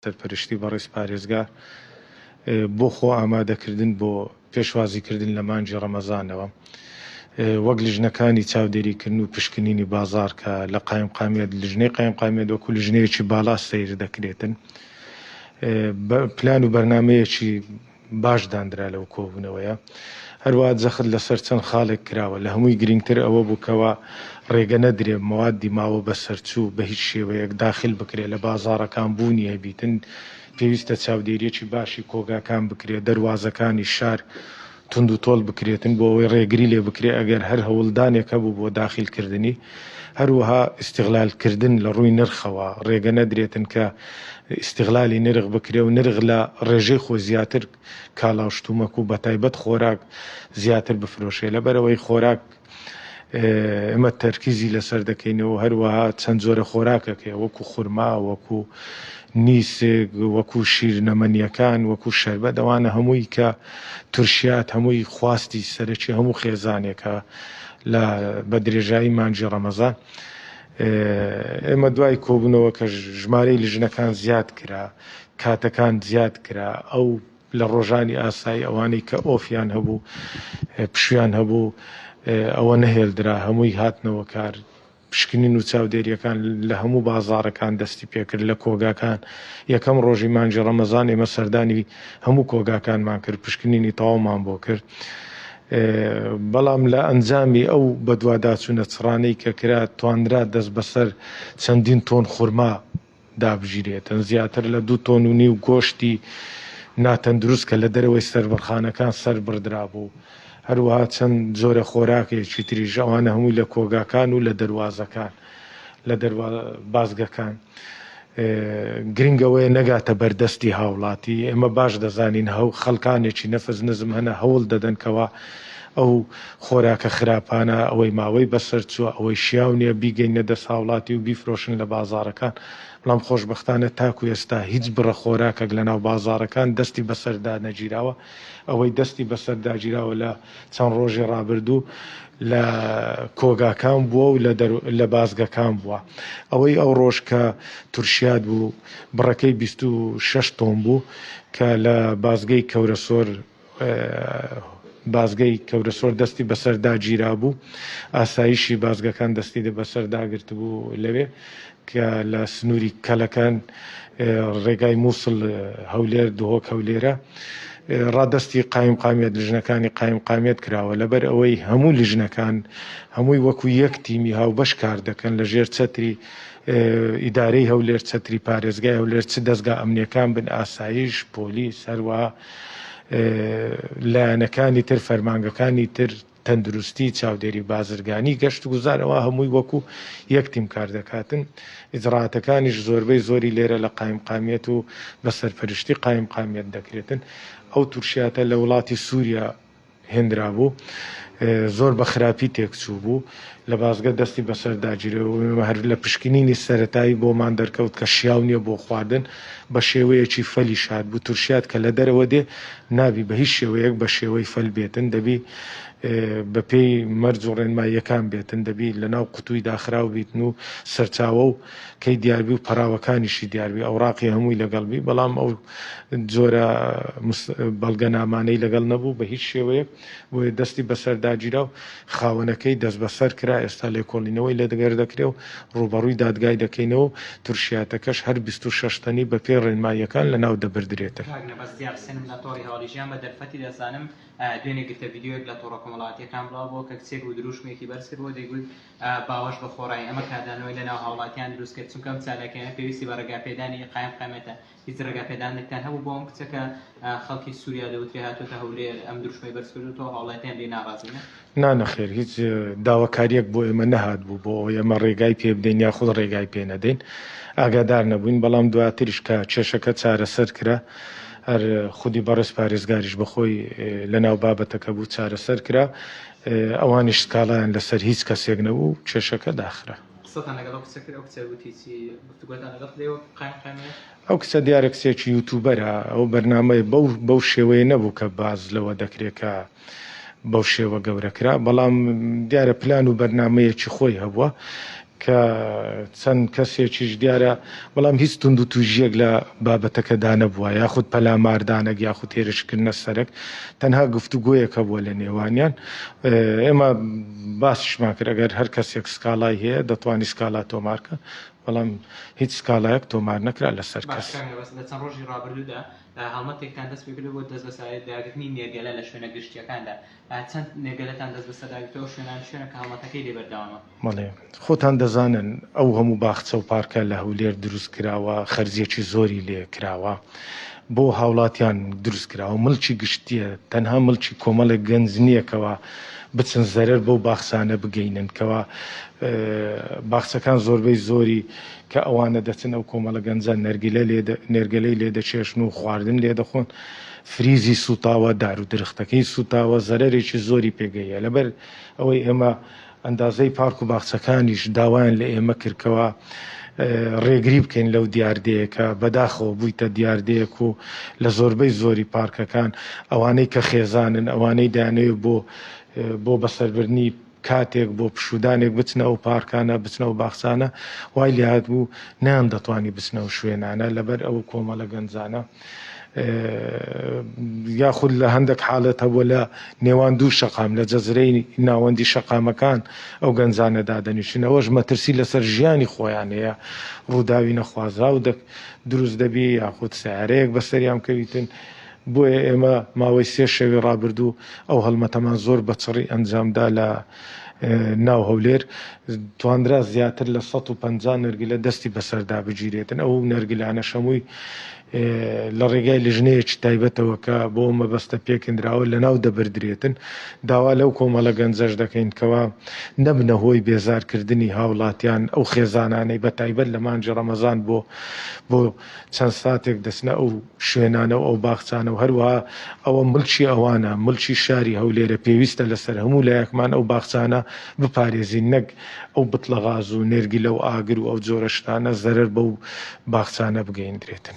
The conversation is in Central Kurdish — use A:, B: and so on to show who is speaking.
A: سەرپەرشتی بەڕێز پارێزگار بۆ خۆ ئامادەکردن بۆ پێشوازیکردن لە مانجی ڕەمەزانەوە وەک لیژنەکانی چاودێریکردن و پشکنینی بازار کە لە قایمقامیەت لیژنەی قایمقامیەت وەکو لیژنەیەکی باڵا سەیر دەکرێتن پلان و بەرنامەیەکی باش دانرا لەو کۆبوونەوەیە. هەروە جەخت لەسەر چەند خاڵێک کراوە لە هەمووی گرنگتر ئەوە بووکەوە ڕێگە نەدرێ موادی ماوە بەسەرچوو بە هیچ شێوەیەک داخل بکرێت لە بازاڕەکان بوونی هەبیتن پێویستە چاودێریەکی باشی کۆگاکان بکرێت دەروازەکانی شار تند و تۆڵ بکرێتن بۆ ئەوەی ڕێگری لێ بکرێت ئەگەر هەر هەوڵدانێک هەبوو بۆ داخلکردنی. هەروەها ئیستیغلالکردن لە ڕووی نرخەوە ڕێگە نەدرێتن کە ئیستیغلالی نرخ بکرێ و نرخ لە ڕێژەی خۆ زیاتر کاڵاوشتومەک و بەتایبەت خۆراک زیاتر بفرۆشێ لەبەرەوەی خۆراک ئێمە تەرکیزی لەسەر دەکەینەوە هەروەها چەند جۆرە خۆراکەکە وەکو خورما وەکو نیسک وەکو شیر نەمەنیەکان وەکو شەربەت ئەوانە هەمووی کە تورشیات هەمووی خواستی سەرەکی هەموو خێزانێکە لە بە درێژایی مانجی ڕەمەزان. ئێمە دوای کۆبوونەوە کە ژمارەی لیژنەکان زیاد کرا کاتەکان زیاد کرا ئەو لە ڕۆژانی ئاسایی ئەوانەی کە ئۆفیان هەبوو پشویان هەبوو ئەوە نەهێڵدرا هەمووی هاتنەوە کار پشکنین و چاودێریەکان لە هەموو بازاڕەکان دەستی پێکرد لە کۆگاکان یەکەم ڕۆژی مانجی ڕەمەزان ئێمە سەردانی هەموو کۆگاکانمان کرد پشکنینی تەواومان بۆ کرد. بەڵام لە ئەنجامی ئەو بەدواداچوونە چڕانەی کە کرا توانرا دەست بەسەر چەندین تۆن خورما دابژیرێتن زیاتر لە 2 تۆن و نیو گۆشتی ناتەندروست کە لە دەرەوەی سەربڕخانەکان سەر بردرا بوو. هەروەها چەند جۆرە خۆراکێکی تریژ ئەوانە هەمووی لە کۆگاکان و لە دەروازەکان لە بازگەکان گرنگەوەی نەگاتە بەردەستی هاوڵاتی. ئێمە باش دەزانین هەو خەڵکانێکی نەفز نزم هەنە هەوڵ دەدەنکەوە ئەو خۆراکە خراپانە ئەوەی ماوەی بەسەر چووە ئەوەی شیاو نییە بیگەینە دەست هاوڵاتی و بیفرۆشن لە بازاڕەکان. بەڵام خۆشبەختانە تاکو ئێستا هیچ بڕە خۆراکێک لە ناو بازاڕەکان دەستی بەسەردا نەگیراوە. ئەوەی دەستی بەسەرداگیراوە لە چەند ڕۆژی ڕابردوو لە کۆگاکان بووە و لە بازگەکان بووە. ئەوەی ئەو ڕۆژ کە تورشیات بوو بڕەکەی 26 تۆن بوو کە لە بازگەی کەورەسۆر دەستی بەسەرداگیرا بوو ئاسایشی بازگەکان دەستی بەسەرداگرت بوو لەوێ کە لە سنووری کەلەکان ڕێگای مووسڵ هەولێر دهۆک هەولێرە ڕادستی قایمقامیەت لیژنەکانی قایمقامیەت کراوە لەبەر ئەوەی هەموو لیژنەکان هەمووی وەکو یەک تیمی هاوبەش کار دەکەن لە ژێر چەتری ئیدارەی هەولێر چەتری پارێزگای هەولێر چ دەستگا ئەمنیەکان بن ئاسایش پۆلیس هەروەها لایەنەکانی تر فەرمانگەکانی تر تەندروستی چاودێری بازرگانی گەشت و گوزارەوە هەمووی وەکو یەک تیم کار دەکاتن. ئیجراعاتەکانیش زۆربەی زۆری لێرە لە قایمقامیەت و بە سەرپەرشتی قایمقامیەت دەکرێتن. ئەو تورشیاتە لە وڵاتی سووریا هێنرا بوو زۆر بە خراپی تێکچوو بوو لە بازگە دەستی بەسەرداگیرەوە هەر لە پشکنینی سەرەتایی بۆمان دەرکەوت کە شیاو نییە بۆ خواردن بە شێوەیەکی فەلی شاد بوو. تورشیات کە لە دەرەوە دێ نابی بە هیچ شێوەیەک بە شێوەی فەل بێتن دەبی بە پێی مەرج و ڕێنماییەکان بێتن دەبی لە ناو قوتووی داخراو بیتن و سەرچاوە و کەی دیاربی و پەراوەکانیشی دیاربی ئەوراقی هەمووی لەگەڵبی بەڵام ئەو جۆرە بەڵگە نامانەی لەگەڵ نەبوو بە هیچ شێوەیەک بۆیە دەستی بەسەرداگیرا و خاوەنەکەی دەست بەسەر کرا ئێستا لێکۆڵینەوەی لە دەگەر دەکرێ و ڕوبەڕووی دادگای دەکەینەوە تورشیاتەکەش هەر 26 تەنی بە پێ ڕێنماییەکان لە ناو دەبردرێتە.
B: دوێنێ گرتە ڤیددیۆک لە تۆڕە کۆمەڵاتیەکان بڵاوبووە کە کچێک و دروشمێکی بەرز کردەوە دەیگوت باوەش بە خۆڕایی ئەمە کادانەوەی لە ناو هاوڵاتیان دروست کرد چونکە ئەم چالاکیانە پێویستی بە ڕێگاپێدانی قایمقامێتە هیچ ڕێگاپێدانێکتان هەبوو بۆ ئەم کچەکە خەڵکی سووریا دەوترێ هاتوۆتە هەولێر ئەم دروشمەی بەرز کردوتەوە هاوڵاتیان لێ ناڕازینە؟
A: نانەخێر هیچ داواکاریەک بۆ ئێمە نەهات بوو بۆ ئێمە ڕێگای پێ بدەین یاخود ڕێگای پێ نەدەین ئاگادار نەبووین. بەڵام دواتریش کە کێشەکە چارەسەر کرا هەر خودی بەڕێز پارێزگاریش بەخۆی لە ناو بابەتەکە بوو چارەسەر کرا ئەوانیش سکاڵیان لەسەر هیچ کەسێک نەبوو کێشەکە داخرا. ئەو کچە دیارە کچێکی یوتوبەرە ئەو بەرنامەی بەو شێوەیە نەبوو کە باز لەوە دەکرێتکە بەو شێوە گەورەکرا بەڵام دیارە پلان و بەرنمەیەکی خۆی هەبووە کە چەند کەسێکیش دیارە بەڵام هیچ تونند و توژیەک لە بابەتەکەدا نەبووە یاخود پەلاماردانەك یاخود هێرشکردنە سەرک تەنها گفتوگۆیەکە بووە لە نێوانیان ئێمە باسیشمان کرد ئەگەر هەر کەسێک سکاڵای هەیە دەتوانی سکالا تۆمارکە بەڵام هیچ سکالایەک تۆمار نەکرا لەسەر کەس
B: لە چەند ڕۆژی ڕابردوودا هەڵمەتێکتان دەست پێ بۆ دەست بەسەر داگرتنی نێرگەلە لە شوێنە گشتیەکاندا چەند نێرگەلەتان دەست بەسەرداگرتەوە شوێنان شوێنە کە هەڵمەتەکەی لێبەرداوامە
A: بەڵێ خۆتان دەزانن ئەو هەموو باخچە و پارکە لە هەولێر دروست کراوە خەرجێکی زۆری لێ کراوە بۆ هاوڵاتیان دروست کراوە ملکی گشتیە تەنها ملکی کۆمەڵێک گەنج نییەکەوە بچن زەرەر بەو باخسانە بگەینن کەەوە باخچەکان زۆربەی زۆری کە ئەوانە دەچن ئەو کۆمەڵە گەنجە نێرگەلەی لێ دەچێشن و خواردن لێ دەخۆن فریزی سوتاوە دار و درختەکەی سوتاوە زەرێکی زۆری پێگەیە لەبەر ئەوەی ئێمە ئەندازەی پارک و باخچەکانیش داوایان لە ئێمە کردکەوە ڕێگری بکەین لەو دیاردەیەکە بەداخەوە بوویتە دیاردەیەک و لە زۆربەی زۆری پارکەکان ئەوانەی کە خێزانن ئەوانەی دانەوێت بۆ بەسەربردنی کاتێک بۆ پشودانێک بچنە ئەو پارکانە بچنە و باخچانە وای لێهات بوو نیان دەتوانی بچنە و شوێنانە لەبەر ئەو کۆمەڵە گەنجانە یاخود لە هەندێک حاڵەت هەبووە لە نێوان دوو شەقام لە جەزرەی ناوەندی شەقامەکان ئەو گەنجانە دادەنیشن ئەوەش مەترسی لەسەر ژیانی خۆیان هەیە ڕووداوی نەخوازا و دروست دەبی یاخود سیارەیەک بەسەریان کەویتن بۆیە ئێمە ماوەی 3 شەوی ڕابردوو ئەو هەڵمەتەمان زۆر بەچڕی ئەنجامدا لە ناو هەولێر توانرا زیاتر لە 150 نەرگلە دەستی بەسەردا بگیرێتن ئەو نەرگلانە شەمووی لە ڕێگای لژنەیەکی تایبەتەوە کە بۆ مەبەستە پێکندراوە لە ناو دەبردرێتن داوا لەو کۆمەڵە گەنجەش دەکەین کەوا نەبنە هۆی بێزارکردنی هاوڵاتیان ئەو خێزانانەی بە تایبەت لە مانجی ڕەمەزان بۆ چەند ساتێک دەستنە ئەو شوێنانە و ئەو باخچانە و هەروەها ئەوە ملکی ئەوانە ملکی شاری هەولێرە پێویستە لەسەر هەموو لایەکمان ئەو باخچانە بپارێزین نەک ئەو بتڵە غاز و نێرگیلە و ئاگر و ئەو جۆرە شتانە زەرەر بەو باخچانە بگەیندرێتن.